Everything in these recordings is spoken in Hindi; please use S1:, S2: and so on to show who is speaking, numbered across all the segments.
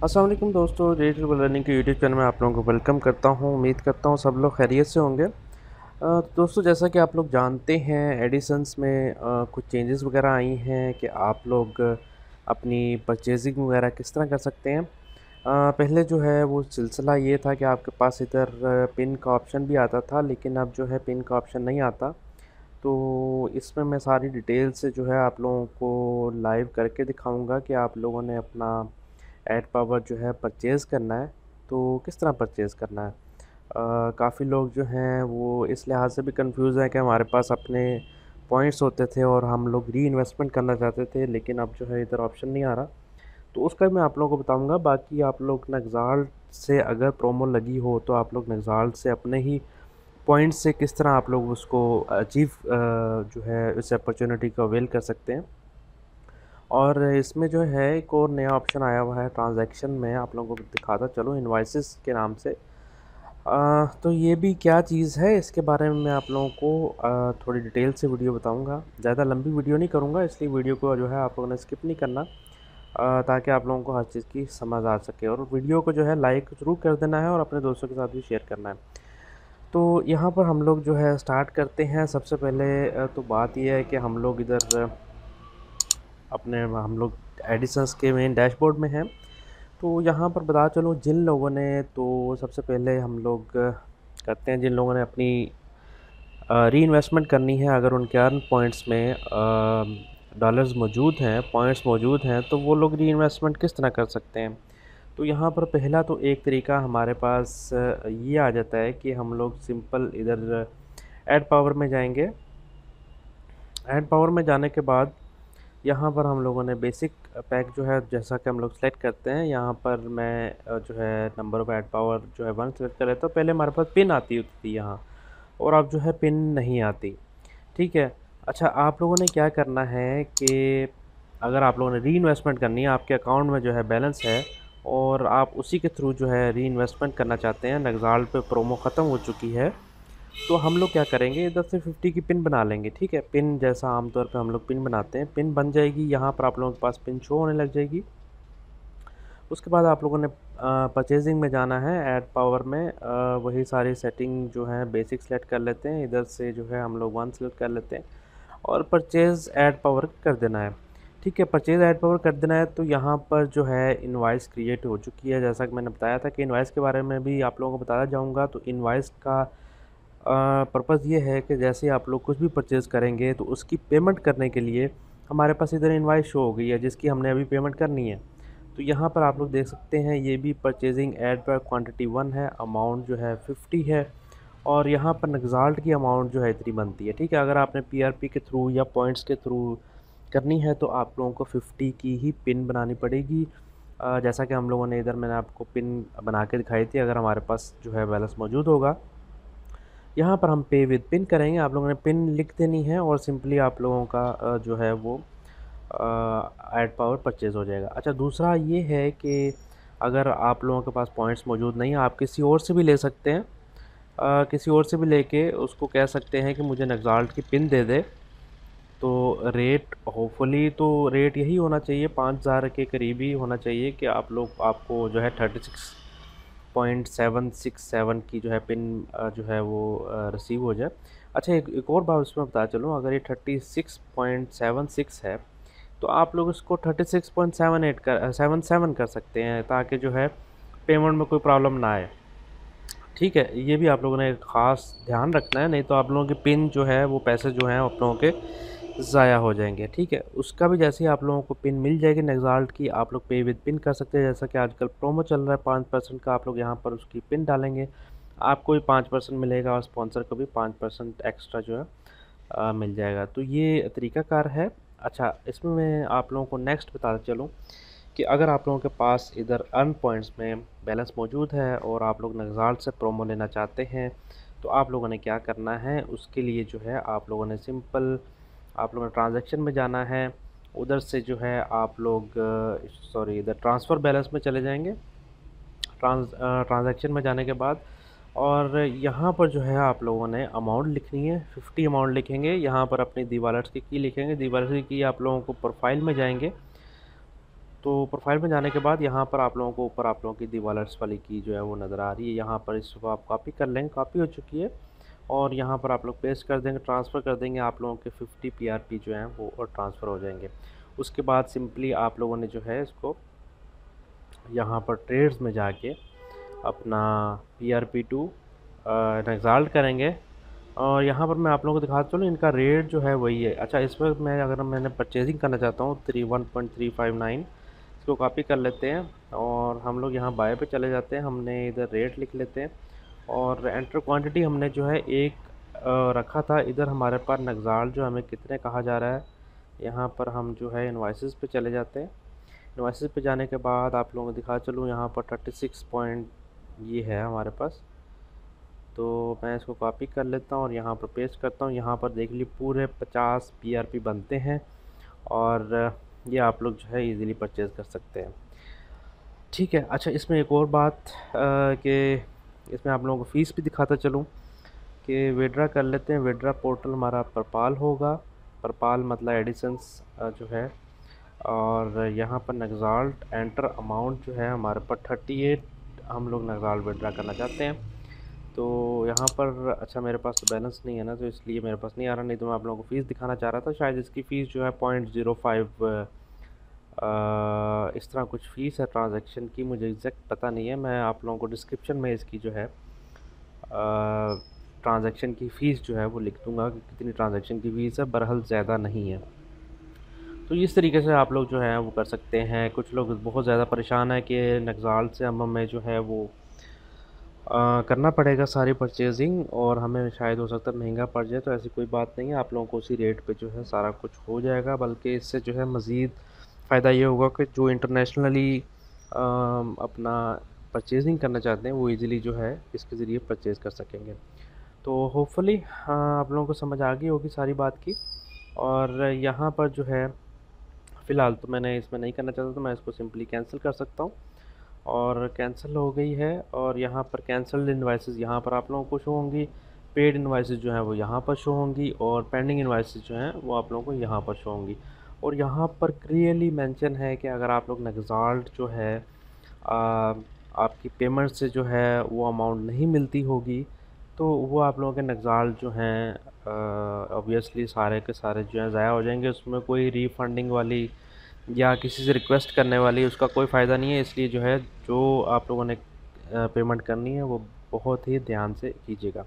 S1: अस्सलाम वालेकुम दोस्तों, डिजिटल लर्निंग के यूट्यूब चैनल में आप लोगों को वेलकम करता हूं। उम्मीद करता हूं सब लोग खैरियत से होंगे। दोस्तों, जैसा कि आप लोग जानते हैं, एडिसन्स में कुछ चेंजेस वगैरह आई हैं कि आप लोग अपनी परचेजिंग वगैरह किस तरह कर सकते हैं। पहले जो है वो सिलसिला ये था कि आपके पास इधर पिन का ऑप्शन भी आता था, लेकिन अब जो है पिन का ऑप्शन नहीं आता। तो इसमें मैं सारी डिटेल से जो है आप लोगों को लाइव करके दिखाऊंगा कि आप लोगों ने अपना ऐड पावर जो है परचेज़ करना है तो किस तरह परचेज़ करना है। काफ़ी लोग जो हैं वो इस लिहाज से भी कंफ्यूज हैं कि हमारे पास अपने पॉइंट्स होते थे और हम लोग री इन्वेस्टमेंट करना चाहते थे, लेकिन अब जो है इधर ऑप्शन नहीं आ रहा। तो उसका मैं आप लोगों को बताऊंगा। बाकी आप लोग नक्साल्ट से अगर प्रोमो लगी हो तो आप लोग नक्साल्ट से अपने ही पॉइंट से किस तरह आप लोग उसको अचीव जो है इस अपॉर्चुनिटी को अवेल कर सकते हैं। और इसमें जो है एक और नया ऑप्शन आया हुआ है ट्रांजैक्शन में, आप लोगों को दिखाता चलो इनवाइसेस के नाम से। तो ये भी क्या चीज़ है, इसके बारे में मैं आप लोगों को थोड़ी डिटेल से वीडियो बताऊंगा। ज़्यादा लंबी वीडियो नहीं करूंगा, इसलिए वीडियो को जो है आप लोगों ने स्किप नहीं करना, ताकि आप लोगों को हर चीज़ की समझ आ सके। और वीडियो को जो है लाइक ज़रूर कर देना है और अपने दोस्तों के साथ भी शेयर करना है। तो यहाँ पर हम लोग जो है स्टार्ट करते हैं। सबसे पहले तो बात यह है कि हम लोग इधर हम लोग एडिसन्स के मेन डैशबोर्ड में हैं। तो यहाँ पर बता चलूँ जिन लोगों ने, तो सबसे पहले हम लोग करते हैं जिन लोगों ने अपनी री इन्वेस्टमेंट करनी है, अगर उनके अर्न पॉइंट्स में डॉलर्स मौजूद हैं, पॉइंट्स मौजूद हैं, तो वो लोग री इन्वेस्टमेंट किस तरह कर सकते हैं। तो यहाँ पर पहला तो एक तरीका हमारे पास ये आ जाता है कि हम लोग सिंपल इधर ऐड पावर में जाएंगे। ऐड पावर में जाने के बाद यहाँ पर हम लोगों ने बेसिक पैक जो है जैसा कि हम लोग सेलेक्ट करते हैं, यहाँ पर मैं जो है नंबर ऑफ़ ऐड पावर जो है 1 सेलेक्ट कर लेता हूँ। पहले हमारे पास पिन आती होती थी यहाँ, और अब जो है पिन नहीं आती। ठीक है। अच्छा, आप लोगों ने क्या करना है कि अगर आप लोगों ने री इन्वेस्टमेंट करनी है, आपके अकाउंट में जो है बैलेंस है और आप उसी के थ्रू जो है री इन्वेस्टमेंट करना चाहते हैं, नक्साल्ट पे प्रोमो ख़त्म हो चुकी है, तो हम लोग क्या करेंगे, इधर से 50 की पिन बना लेंगे। ठीक है, पिन जैसा आमतौर पे हम लोग पिन बनाते हैं, पिन बन जाएगी। यहाँ पर आप लोगों के पास पिन शो होने लग जाएगी। उसके बाद आप लोगों ने परचेजिंग में जाना है, ऐड पावर में वही सारी सेटिंग जो है बेसिक सेलेक्ट कर लेते हैं। इधर से जो है हम लोग 1 सेलेक्ट कर लेते हैं और परचेज़ ऐड पावर कर देना है। ठीक है, परचेज़ ऐड पावर कर देना है। तो यहाँ पर जो है इनवाइस क्रिएट हो चुकी है। जैसा कि मैंने बताया था कि इनवाइस के बारे में भी आप लोगों को बताया जाऊँगा। तो इनवाइस का पर्पज़ ये है कि जैसे आप लोग कुछ भी परचेज़ करेंगे तो उसकी पेमेंट करने के लिए हमारे पास इधर इनवाइस शो हो गई है, जिसकी हमने अभी पेमेंट करनी है। तो यहाँ पर आप लोग देख सकते हैं, ये भी परचेजिंग ऐड पर क्वांटिटी 1 है, अमाउंट जो है 50 है, और यहाँ पर नक्साल्ट की अमाउंट जो है इतनी बनती है। ठीक है, अगर आपने पीआरपी के थ्रू या पॉइंट्स के थ्रू करनी है तो आप लोगों को 50 की ही पिन बनानी पड़ेगी। जैसा कि हम लोगों ने इधर मैंने आपको पिन बना के दिखाई थी, अगर हमारे पास जो है बैलेंस मौजूद होगा। यहाँ पर हम पे विद पिन करेंगे, आप लोगों ने पिन लिख देनी है और सिंपली आप लोगों का जो है वो ऐड पावर परचेज़ हो जाएगा। अच्छा, दूसरा ये है कि अगर आप लोगों के पास पॉइंट्स मौजूद नहीं है, आप किसी और से भी ले सकते हैं। किसी और से भी लेके उसको कह सकते हैं कि मुझे नक्साल्ट की पिन दे दे। तो रेट होपफुली तो रेट यही होना चाहिए, 5000 के करीब ही होना चाहिए कि आपको जो है 36.767 की जो है पिन जो है वो रिसीव हो जाए। अच्छा, एक और बात उसमें बता चलूँ, अगर ये 36.76 है तो आप लोग इसको 36.78 कर सकते हैं, ताकि जो है पेमेंट में कोई प्रॉब्लम ना आए। ठीक है, ये भी आप लोगों ने ख़ास ध्यान रखना है, नहीं तो आप लोगों की पिन जो है वो पैसे जो हैं आप लोगों के ज़ाया हो जाएंगे। ठीक है, उसका भी जैसे ही आप लोगों को पिन मिल जाएगी नक्साल्ट की, आप लोग पे विद पिन कर सकते हैं। जैसा कि आजकल प्रोमो चल रहा है 5% का, आप लोग यहाँ पर उसकी पिन डालेंगे, आपको भी 5% मिलेगा और स्पॉन्सर को भी 5% एक्स्ट्रा जो है मिल जाएगा। तो ये तरीक़ाकार है। अच्छा, इसमें मैं आप लोगों को नेक्स्ट बताता चलूँ कि अगर आप लोगों के पास इधर अर्न पॉइंट्स में बैलेंस मौजूद है और आप लोग नक्साल्ट से प्रोमो लेना चाहते हैं, तो आप लोगों ने क्या करना है, उसके लिए जो है आप लोगों ने सिंपल आप लोगों ने ट्रांजैक्शन में जाना है। उधर से जो है आप लोग इधर ट्रांसफ़र बैलेंस में चले जाएंगे। ट्रांजैक्शन में जाने के बाद और यहाँ पर जो है आप लोगों ने अमाउंट लिखनी है, 50 अमाउंट लिखेंगे। यहाँ पर अपनी दी वॉलेट्स की लिखेंगे, दी वॉलेट्स की आप लोगों को प्रोफाइल में जाएंगे तो प्रोफाइल में जाने के बाद यहाँ पर आप लोगों को ऊपर आप लोगों की दी वॉलेट्स वाली की जो है वो नज़र आ रही है। यहाँ पर इसको आप कॉपी कर लेंगे, कॉपी हो चुकी है, और यहाँ पर आप लोग पेस्ट कर देंगे, ट्रांसफ़र कर देंगे। आप लोगों के 50 PRP जो हैं वो और ट्रांसफ़र हो जाएंगे। उसके बाद सिंपली आप लोगों ने जो है इसको यहाँ पर ट्रेड्स में जाके अपना PRP2 एक्साल्ट करेंगे। और यहाँ पर मैं आप लोगों को दिखाता चलूँ, इनका रेट जो है वही है। अच्छा, इस वक्त मैं अगर मैंने परचेजिंग करना चाहता हूँ 1.359, इसको कॉपी कर लेते हैं और हम लोग यहाँ बाय पे चले जाते हैं। हमने इधर रेट लिख लेते हैं और एंटर क्वांटिटी हमने जो है एक रखा था। इधर हमारे पास नक्साल्ट जो हमें कितने कहा जा रहा है, यहाँ पर हम जो है इनवाइसेस पे चले जाते हैं। इनवाइसेस पे जाने के बाद आप लोगों को दिखा चलूँ, यहाँ पर 36 पॉइंट ये है हमारे पास। तो मैं इसको कॉपी कर लेता हूँ और यहाँ पर पेस्ट करता हूँ। यहाँ पर देख लीजिए पूरे 50 PRP बनते हैं और ये आप लोग जो है इजीली परचेज़ कर सकते हैं। ठीक है। अच्छा, इसमें एक और बात कि इसमें आप लोगों को फ़ीस भी दिखाता चलूँ कि विड्रा कर लेते हैं। विड्रा पोर्टल हमारा परपाल होगा, परपाल मतलब एडिसन्स जो है, और यहाँ पर नक्साल्ट एंटर अमाउंट जो है हमारे पास 38 हम लोग नक्साल्ट विड्रा करना चाहते हैं। तो यहाँ पर अच्छा मेरे पास तो बैलेंस नहीं है ना, तो इसलिए मेरे पास नहीं आ रहा, नहीं तो मैं आप लोगों को फ़ीस दिखाना चाह रहा था। शायद इसकी फ़ीस जो है 0.05 इस तरह कुछ फ़ीस है ट्रांजैक्शन की, मुझे एग्जैक्ट पता नहीं है। मैं आप लोगों को डिस्क्रिप्शन में इसकी जो है ट्रांजैक्शन की फ़ीस जो है वो लिख दूँगा कि कितनी ट्रांजैक्शन की फ़ीस है, बहरहाल ज़्यादा नहीं है। तो इस तरीके से आप लोग जो है वो कर सकते हैं। कुछ लोग बहुत ज़्यादा परेशान है कि नक्साल्ट से हमें जो है वो करना पड़ेगा सारी परचेजिंग और हमें शायद हो सकता है महंगा पड़ जाए। तो ऐसी कोई बात नहीं है, आप लोगों को उसी रेट पे जो है सारा कुछ हो जाएगा। बल्कि इससे जो है मज़ीद फ़ायदा ये होगा कि जो इंटरनेशनली अपना परचेजिंग करना चाहते हैं वो इजीली जो है इसके ज़रिए परचेज़ कर सकेंगे। तो होपफुली आप लोगों को समझ आ गई होगी सारी बात की। और यहाँ पर जो है फ़िलहाल तो मैंने इसमें नहीं करना चाहता, तो मैं इसको सिंपली कैंसिल कर सकता हूँ और कैंसिल हो गई है। और यहाँ पर कैंसल्ड इनवाइसेस यहाँ पर आप लोगों को शो होंगी, पेड इनवाइसेस जो हैं वो यहाँ पर शो होंगी, और पेंडिंग इनवाइसेस जो हैं वो आप लोगों को यहाँ पर शो होंगी। और यहाँ पर क्लियरली मेंशन है कि अगर आप लोग नक्साल्ट जो है आपकी पेमेंट से जो है वो अमाउंट नहीं मिलती होगी, तो वो आप लोगों के नक्साल्ट जो हैं ऑब्वियसली सारे के सारे जो हैं ज़ाया हो जाएंगे। उसमें कोई रीफंडिंग वाली या किसी से रिक्वेस्ट करने वाली उसका कोई फ़ायदा नहीं है। इसलिए जो है जो आप लोगों ने पेमेंट करनी है वो बहुत ही ध्यान से कीजिएगा।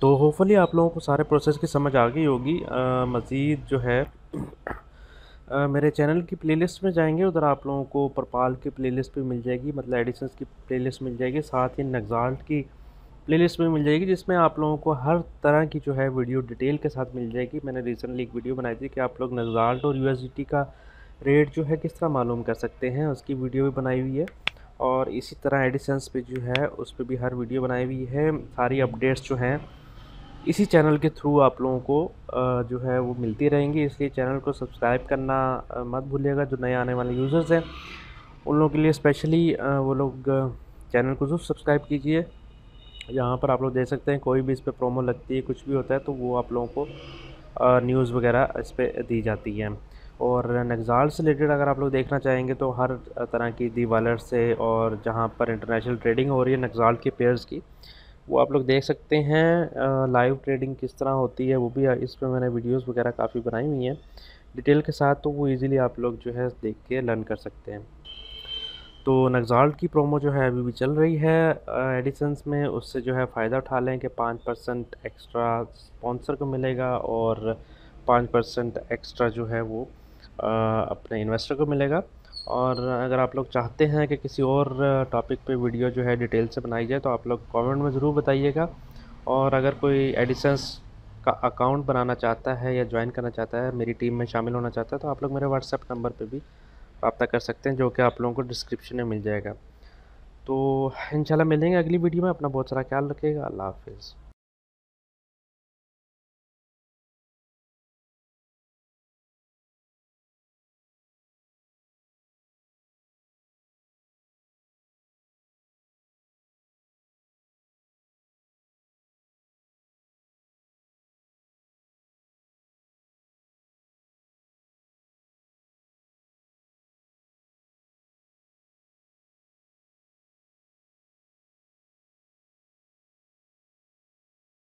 S1: तो होपफुली आप लोगों को सारे प्रोसेस की समझ आ गई होगी। मज़ीद जो है मेरे चैनल की प्लेलिस्ट में जाएंगे, उधर आप लोगों को परपाल की प्लेलिस्ट भी मिल जाएगी, मतलब एडिशंस की प्लेलिस्ट मिल जाएगी, साथ ही नक्साल्ट की प्लेलिस्ट में मिल जाएगी, जिसमें आप लोगों को हर तरह की जो है वीडियो डिटेल के साथ मिल जाएगी। मैंने रिसेंटली एक वीडियो बनाई थी कि आप लोग नक्साल्ट और USDT का रेट जो है किस तरह मालूम कर सकते हैं, उसकी वीडियो भी बनाई हुई है। और इसी तरह एडिशंस पे जो है उस पर भी हर वीडियो बनाई हुई है। सारी अपडेट्स जो हैं इसी चैनल के थ्रू आप लोगों को जो है वो मिलती रहेंगी, इसलिए चैनल को सब्सक्राइब करना मत भूलिएगा। जो नए आने वाले यूज़र्स हैं उन लोगों के लिए स्पेशली वो लोग चैनल को ज़रूर सब्सक्राइब कीजिए। यहाँ पर आप लोग देख सकते हैं कोई भी इस पर प्रोमो लगती है, कुछ भी होता है तो वो आप लोगों को न्यूज़ वगैरह इस पर दी जाती है। और नक्साल्ट से रिलेटेड अगर आप लोग देखना चाहेंगे तो हर तरह की दी वॉलेट से, और जहाँ पर इंटरनेशनल ट्रेडिंग हो रही है नक्साल्ट के पेयर्स की, वो आप लोग देख सकते हैं। लाइव ट्रेडिंग किस तरह होती है वो भी इस पर मैंने वीडियोस वगैरह काफ़ी बनाई हुई हैं डिटेल के साथ, तो वो इजीली आप लोग जो है देख के लर्न कर सकते हैं। तो नक्साल्ट की प्रोमो जो है अभी भी चल रही है एडिशंस में, उससे जो है फ़ायदा उठा लें कि 5% एक्स्ट्रा स्पॉन्सर को मिलेगा और 5% एक्स्ट्रा जो है वो अपने इन्वेस्टर को मिलेगा। और अगर आप लोग चाहते हैं कि किसी और टॉपिक पे वीडियो जो है डिटेल से बनाई जाए तो आप लोग कमेंट में ज़रूर बताइएगा। और अगर कोई एडिशंस का अकाउंट बनाना चाहता है या ज्वाइन करना चाहता है, मेरी टीम में शामिल होना चाहता है, तो आप लोग मेरे व्हाट्सएप नंबर पे भी रब्ता कर सकते हैं, जो कि आप लोगों को डिस्क्रिप्शन में मिल जाएगा। तो इंशाल्लाह मिलेंगे अगली वीडियो में। अपना बहुत सारा ख्याल रखिएगा। अल्लाह हाफ़िज़।